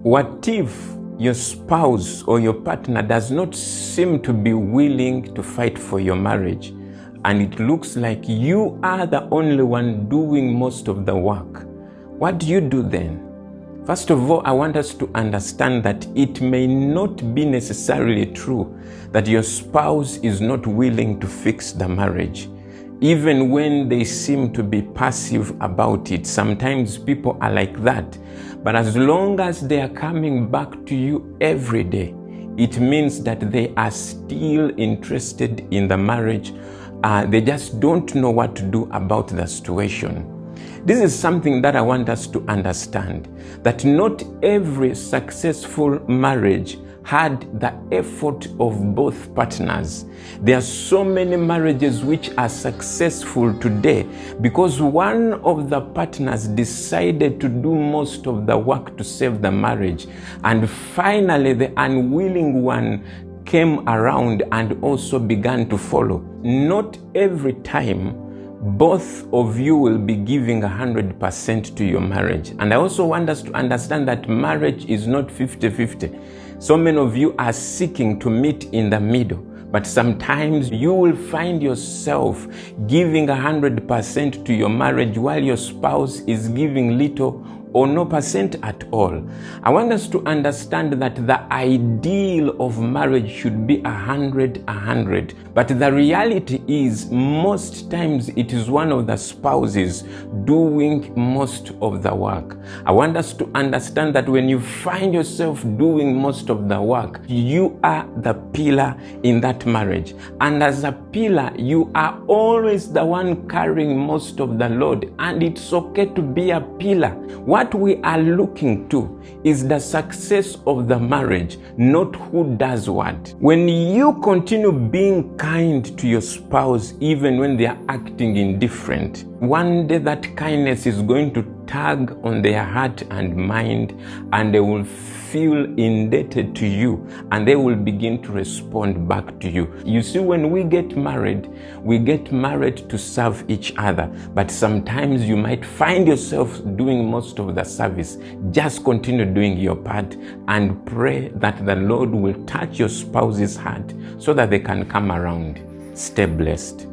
What if your spouse or your partner does not seem to be willing to fight for your marriage, and it looks like you are the only one doing most of the work? What do you do then? First of all, I want us to understand that it may not be necessarily true that your spouse is not willing to fix the marriage, even when they seem to be passive about it. Sometimes people are like that. But as long as they are coming back to you every day, it means that they are still interested in the marriage. They just don't know what to do about the situation. This is something that I want us to understand, that not every successful marriage had the effort of both partners. There are so many marriages which are successful today because one of the partners decided to do most of the work to save the marriage, and finally the unwilling one came around and also began to follow. Not every time both of you will be giving 100% to your marriage. And I also want us to understand that marriage is not 50-50. So many of you are seeking to meet in the middle, but sometimes you will find yourself giving 100% to your marriage while your spouse is giving little or no percent at all. I want us to understand that the ideal of marriage should be 100, but the reality is most times it is one of the spouses doing most of the work. I want us to understand that when you find yourself doing most of the work, you are the pillar in that marriage. And as a pillar, you are always the one carrying most of the load, and it's okay to be a pillar. What we are looking to is the success of the marriage, not who does what. When you continue being kind to your spouse, even when they are acting indifferent, one day that kindness is going to tug on their heart and mind, and they will feel indebted to you, and they will begin to respond back to you. You see, when we get married to serve each other, but sometimes you might find yourself doing most of the service. Just continue doing your part and pray that the Lord will touch your spouse's heart so that they can come around. Stay blessed.